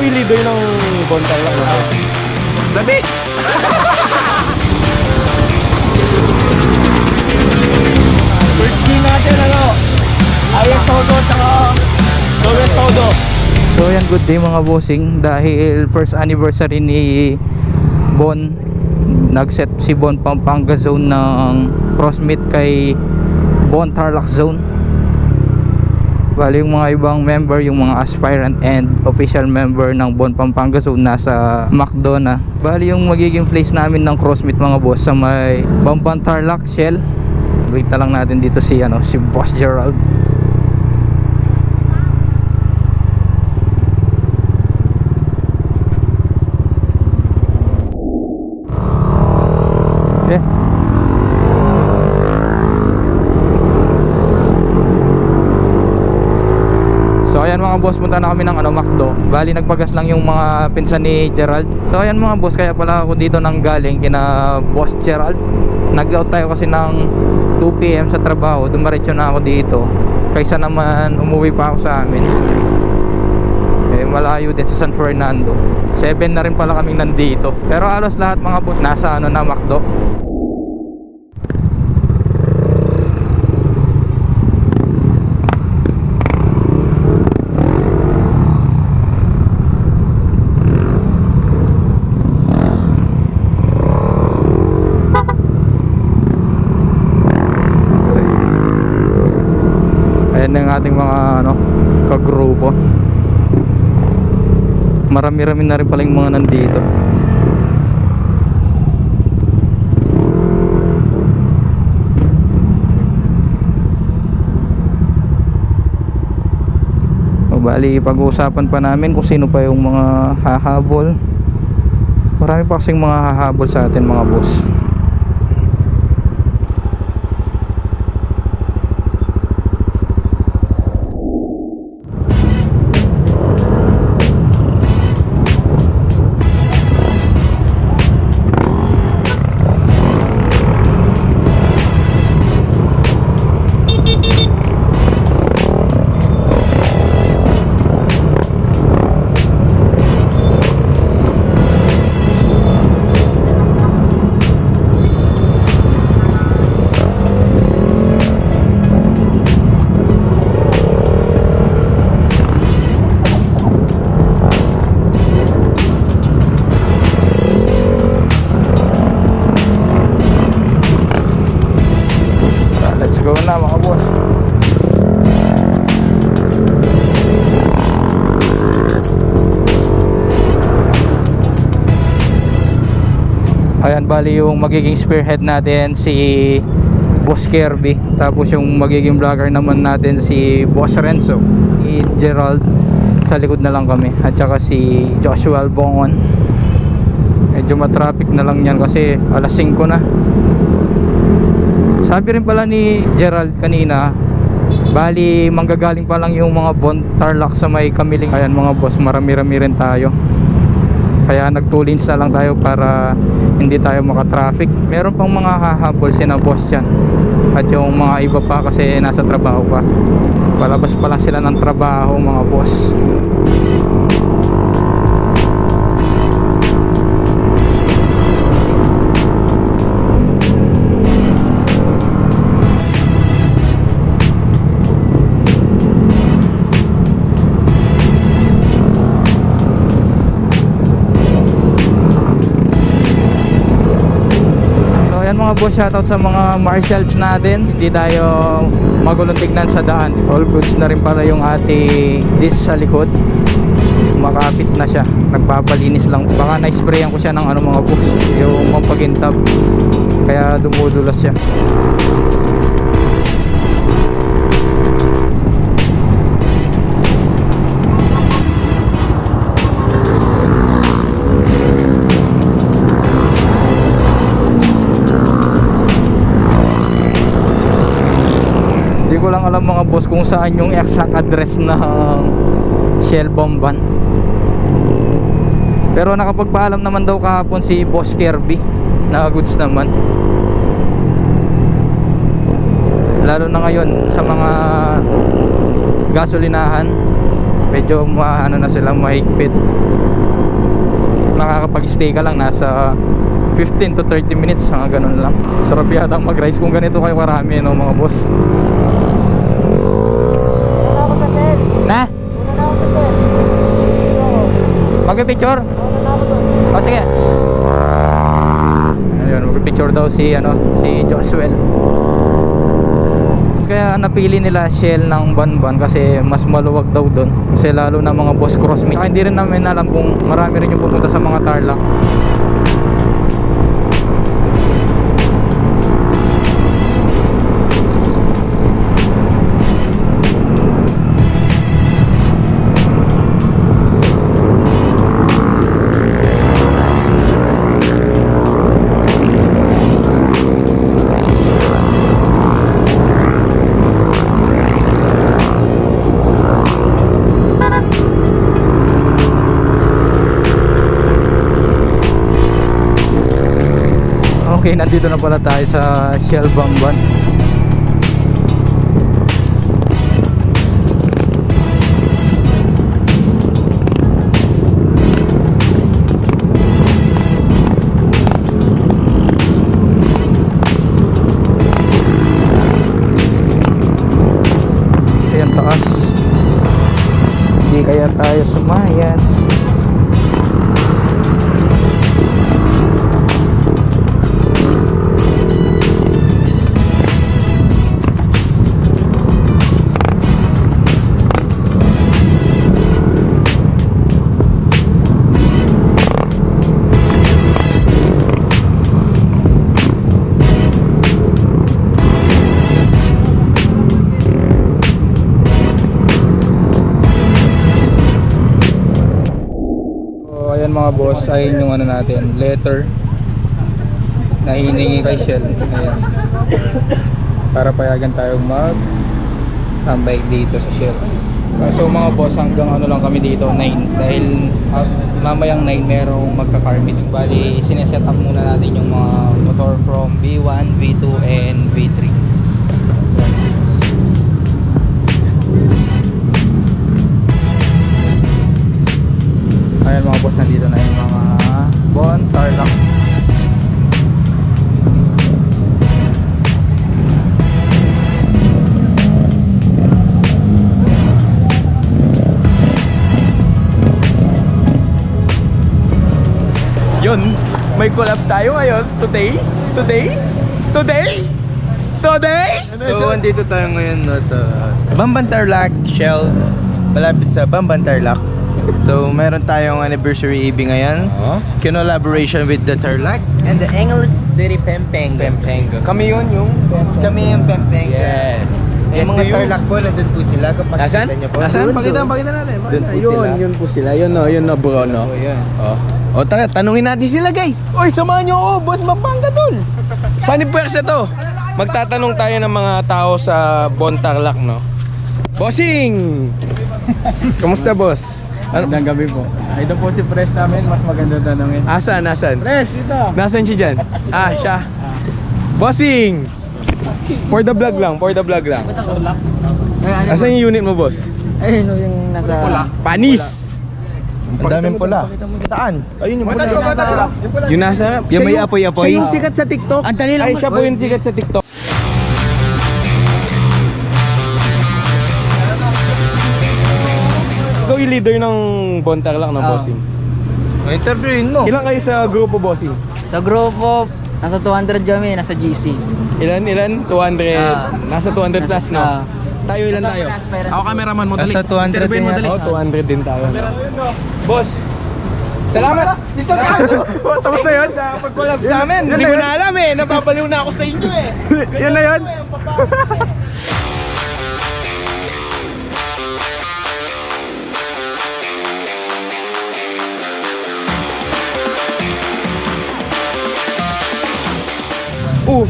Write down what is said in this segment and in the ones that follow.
Ikaw yung leader ng Bontar lang. Dami! First king natin ano? Ayat Todo saka Lawrence Todo. So yan, good day mga bossing. Dahil first anniversary ni Bon, nag-set si Bon Pampanga Zone ng crossmeet kay Bon Tarlac Zone. Bali yung mga ibang member, yung mga aspirant and official member ng Bon Pampanga Zone nasa McDo na. Bali yung magiging place namin ng crossmeet mga boss sa may Bamban Tarlac Shell. Wait na lang natin dito si Boss Gerald. Okay. So ayan mga boss, punta na kami ng McDo. Bali nagpagas lang yung mga pinsan ni Gerald. So ayan mga boss, kaya pala ako dito nang galing kina Boss Gerald. Nag-out tayo kasi ng 2 PM sa trabaho. Dumiretso na ako dito kaysa naman umuwi pa ako sa amin. Eh malayo din sa San Fernando. 7 na rin pala kaming nandito. Pero halos lahat mga boss nasa na McDo. Ayan ang ating mga kagrupo. Marami-rami na rin pala yung mga nandito. Bali pag-uusapan pa namin kung sino pa yung mga hahabol. Marami pa kasing mga hahabol sa atin mga boss. Go na mga boss. Ayan, bali yung magiging spearhead natin si Boss Kirby. Tapos yung magiging vlogger naman natin si Boss Renzo. Si Gerald sa likod na lang kami. At saka si Joshua Albongon. Medyo matraffic na lang yan kasi alas 5 na. Sabi rin pala ni Gerald kanina, bali manggagaling pa lang yung mga Bon Tarlac sa may Kamiling. Ayan mga boss, marami-rami rin tayo. Kaya nagtulins na lang tayo para hindi tayo makatraffic. Meron pang mga hahabol sina boss dyan. At yung mga iba pa kasi nasa trabaho pa. Palabas pa lang sila ng trabaho mga boss. Mga boss, shoutout sa mga marshals natin. Hindi tayo magulong tignan sa daan. All goods na rin pala yung ate disc sa likod. Makapit na siya, nagpapalinis lang. Baka na-sprayan ko siya ng mga boss, yung pampagintab, kaya dumudulas siya. Ko lang alam mga boss kung saan yung exact address ng Shell Bamban. Pero nakapagpaalam naman daw kahapon si Boss Kirby na goods naman. Lalo na ngayon sa mga gasolinahan, medyo ano na sila, mahigpit. Nakakapag-stay ka lang nasa 15 to 30 minutes, mga ganun lang. Sarap yata mag-rides kung ganito kayo karami, no, mga boss. Na? Mag-picture? O sige. Ayun, mag-picture daw si Joshua. Kaya napili nila Shell ng Banban kasi mas maluwag daw doon. Kasi lalo na mga boss crossmeet. Hindi rin namin alam kung marami rin yung pupunta sa mga Tarlac. Okay, nandito na pala tayo sa Shell Banban. Ayan, taas. Hindi kaya tayo sumayan. Ayan mga boss, ayun yung ano natin, letter na hiningi kay Shell. Ayan. Para payagan tayong mag-tambay dito sa Shell. So mga boss, hanggang ano lang kami dito, 9. Dahil mamayang 9 merong magka-car meets. Bali, sineset up muna natin yung mga motor from V1, V2, and V3. Ayan mga boss, nandito na yung mga Bon Tarlac. Yun, may collab tayo ngayon. Today. So, andito tayo ngayon no, sa Banban Tarlac Shell, malapit sa Banban Tarlac. So, meron tayong anniversary EV ngayon. Collaboration with the Tarlac And the English City Pampanga. Kami yung Pampanga. Yes. Yung mga Tarlac po, nandun po sila. Kapag Nasaan? nakita niyo po. Nasaan? Pakita natin. Doon po sila. Yun po sila. Yun no bro, no? O, tara, tanungin natin sila guys. Oy, samahan niyo ako, boss Mapanga tol. Saan yung pwersa to? Magtatanong tayo ng mga tao sa Bon Tarlac, no? Bossing! Kamusta, boss? Magandang gabi po. Ito po si Pres namin, mas maganda tanongin. Asan? Pres, dito! Nasaan siya dyan? Siya. Bossing! For the vlog lang. Asan yung unit mo, boss? Ayun yung nasa... Panis! Ang daming pula. Saan? Ayun yung pula. Yung nasa... Yung may apoy-apoy? Siya yung sikat sa TikTok. Ang dali lang. Ay, siya po yung sikat sa TikTok. Ikaw yung leader ng Bon Tarlac ng bossing. Interviewin mo. Ilan kayo sa grupo bossing? Sa grupo, nasa 200 kami, nasa GC. Ilan? 200. Nasa 200 plus, no? Tayo ilan tayo? Ako cameraman mo, dali. Nasa 200 din yan. Oo, 200 din tayo. Boss! Salamat! Dito ka! Tapos na yun sa pag-collab sa amin. Hindi ko na alam eh. Napapaliw na ako sa inyo eh. Yan na yun?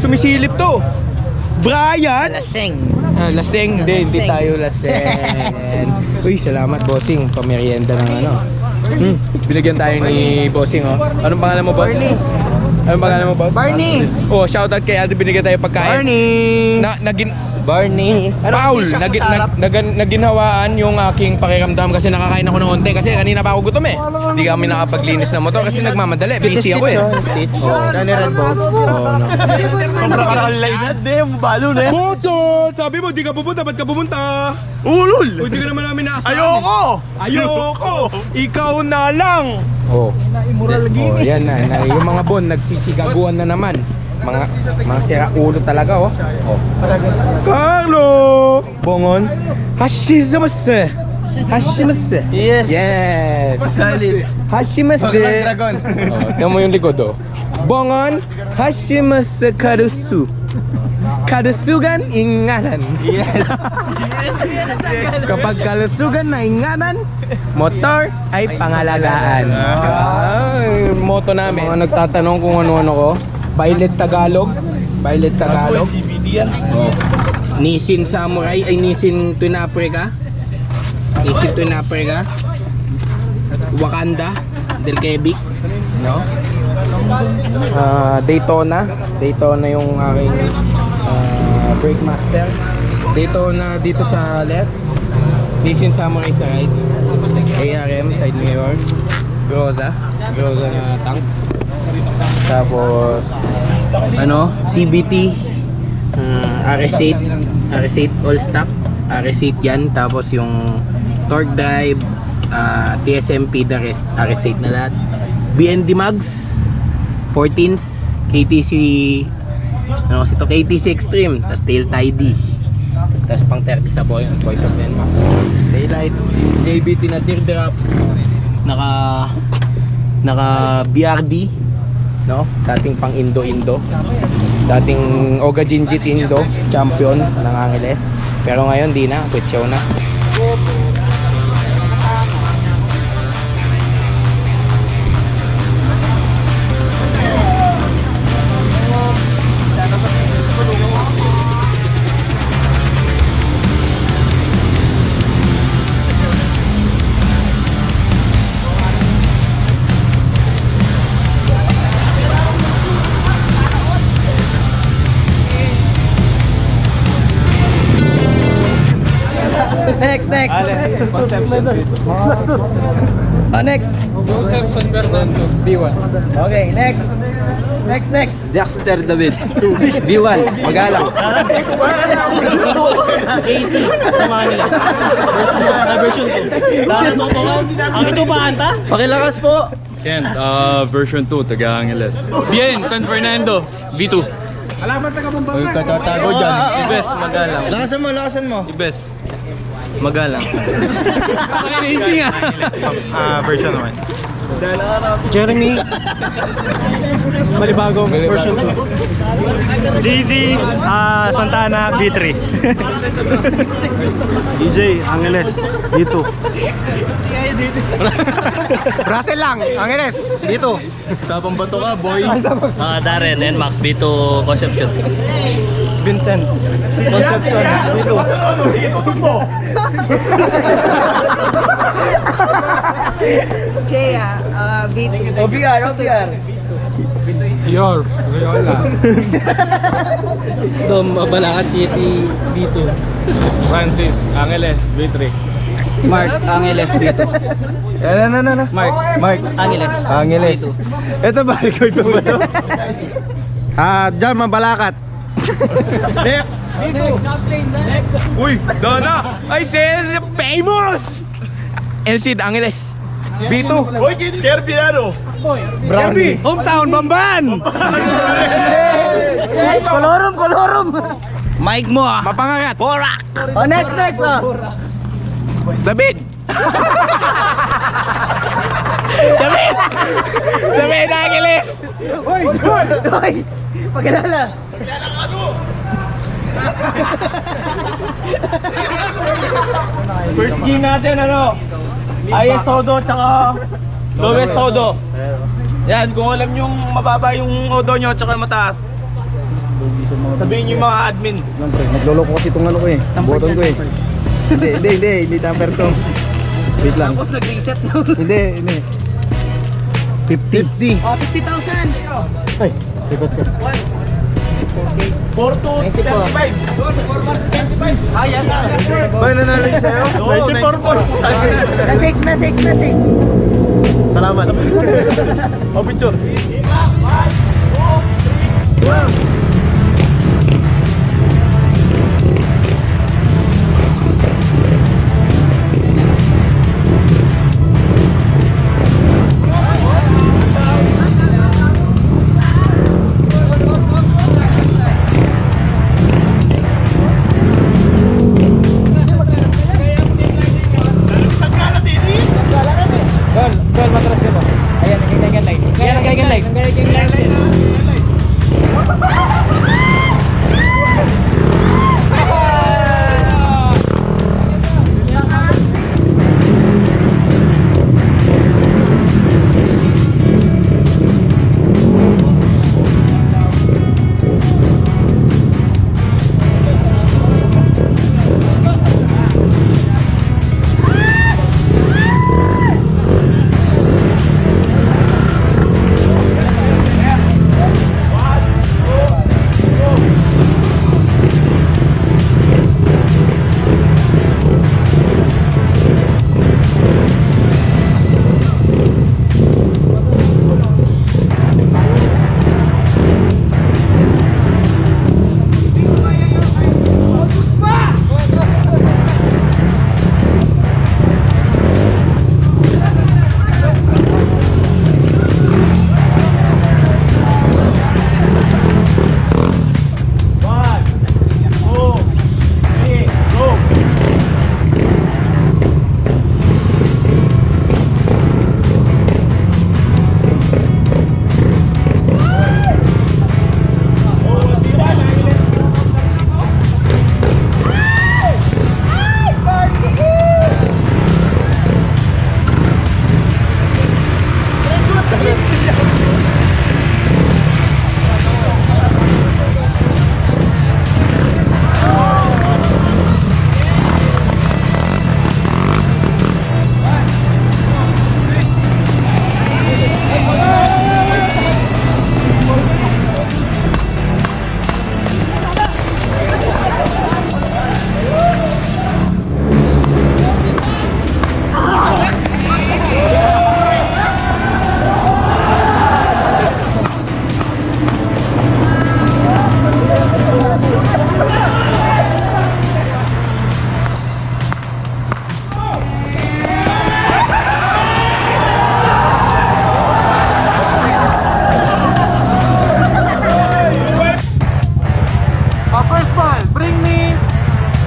Sumisilip to. Brian! Laseng. Laseng din, hindi tayo laseng. Uy, salamat bossing, pamerienda ng ano. Binigyan tayo ni bossing, oh. Anong pangalan mo, boss? Barney. Anong pangalan mo, boss? Barney. Oh, shoutout kay Aldo, binigyan tayo pagkain. Barney. Barney. Paul, naginhawaan yung aking pakiramdam kasi nakakain ako ng onte kasi kanina pa ako gutom eh. Hindi kami nakapaglinis ng motor kasi nagmamadali. Busy ako eh. Stitch. Dani Red Bull. Motor! Sabi mo, di ka pupunta, ba't ka pupunta? Ulul! Hindi ka naman namin naasahan. Ayoko! Ikaw na lang! Oh. Yan na. Yung mga bon, nagsisigaguan na naman. Mga sira ulo talaga, oh. Carlo! Bongon. Hashimasu! Hashimasu! Yes. Yes! Solid. Hashimasu! Dragon. Tignan mo yung likod, oh. Bongon. Hashimasu karusu. Kalusugan, ingatan. Yes. Kapag kalusugan na ingatan, motor ay pangalagaan. Moto namin. Mga nagtatanong kung ano-ano ko. Violet Tagalog. Violet Tagalog. Nissin Samurai ay Nissin Twin Africa. Nissin Twin Africa. Wakanda del Quebec, no? Daytona yung aking brake master. Daytona dito sa left. Nissin Samurai sa right. ARM side mirror. Groza na tank. Tapos CBT RS8 all stock. RS8 yan. Tapos yung torque drive, TSMP the rest, RS8 na lahat. BND mags 14s, KTC KTC Extreme, tas tail tidy, tas pang 30 sa voice of NMAX, daylight, JBT na teardrop, naka BRD, no? Dating pang Indo, dating Oga Jinjit Indo, champion ng Angeles, pero ngayon di na, quit show na. Next. Conception. Next. Conception Fernando, B1. Okay, next. Dexter David. B1. Magalang. JC. Manilas. Version 2. Ang ito pa anta? Pakilakas po. Kent, version 2, Taga-Angeles. Bien, San Fernando, B2. Tatago dyan. Ibes, magalang. Lakasan mo. Ibes. Magalang. Easy nga. Version naman. Jeremy. Malibagong version 2. JV, Santana, B3. DJ, Angeles, B2. Russell lang, Angeles, dito. Sabang bato ka, boy. Darren, NMAX, B2 Conception. Vincent. Conception, B2. Chea, B2. OBR. Yor, Rayola. Dom, Balakat City, B2. Francis, Angeles, B3. Mark, Angeles, B2. Ano? Mark, Angeles. Ito ba? Record mo ba ito? Dyan, mabalakat. Next. Uy, Donna. I say famous. Elcid, Angeles. B2. Boy, Kirby ano? Brownie. Hometown, Bamban! Kolorum. Mike mo ah. Mapangagat. Borak. Oh, next. David. David Angeles. Hoy, pagkalala. First game natin ano? Highest Sodo tsaka lowest Sodo. Yan, kung alam nyo mababa yung Odo nyo tsaka mataas, sabihin nyo yung mga admin. Nagloloko kasi itong ano ko eh. Button ko eh. Hindi tamper to. Wait lang. Tapos nag-reset no? Hindi. 50. Oh, 50,000. Ay, likot ko. 4 to 25. Bay, nanalo yung sa'yo? 94 po. Message. Salamat. O, picture. Tol, matras ka ba? Ayan, nagkaigan light. Ayan, nagkaigan light. First ball, bring me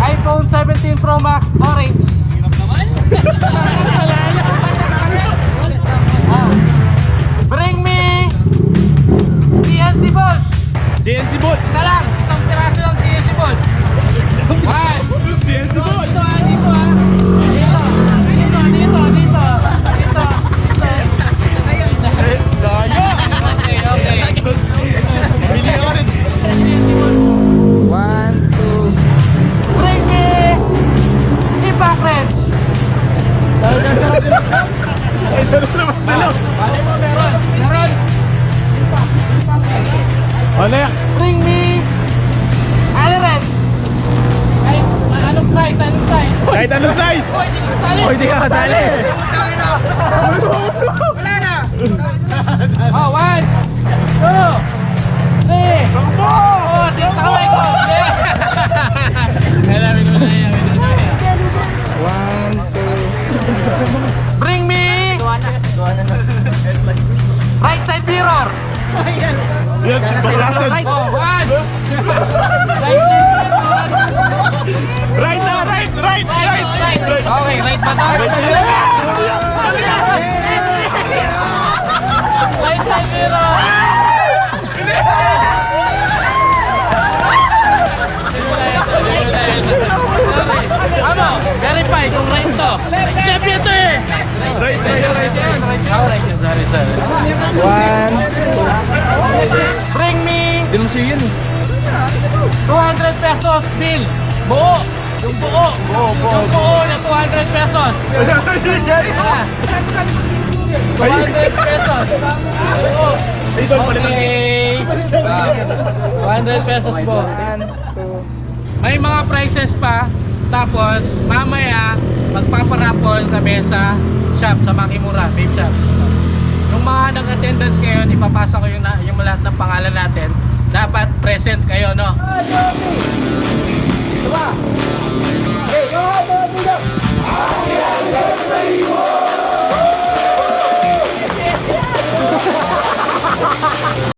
iPhone 17 Pro Max Orange. Bring me CNC balls. CNC ball. Isa lang, isang piraso lang CNC balls. One. CNC ball. Dito ah, dito ah. Dito. Okay. Bili ka rin. One, two. Bring me impact wrench. Ay, dalo naman, dalo. Meron. Ano yan? Bring me ano wrench. Ay, anong size? Kahit anong size. Hindi ka kasali. Oh, one, two, three. Oh, tinatawag ko. One, two. Bring me right side mirror. Yan, baklasan. Right. Oh, one. Right side mirror. Right. Okay, right ba to? Right side mirror. Ano? Verify kung right to. Step ito eh. Right. Sorry. One. Bring me. Denunciyin. 200 pesos bill. Buo. Yung buo. Yung buo na 200 pesos. 200 pesos. Buo. Okay. 200 pesos po. May mga prices pa. Tapos mamaya magpaparapol kami sa shop, sa Makimura Vape Shop. Yung mga nag-attendance ngayon, ipapasa ko yung lahat ng pangalan natin. Dapat present kayo, no? Hey, go ahead, go ahead, go.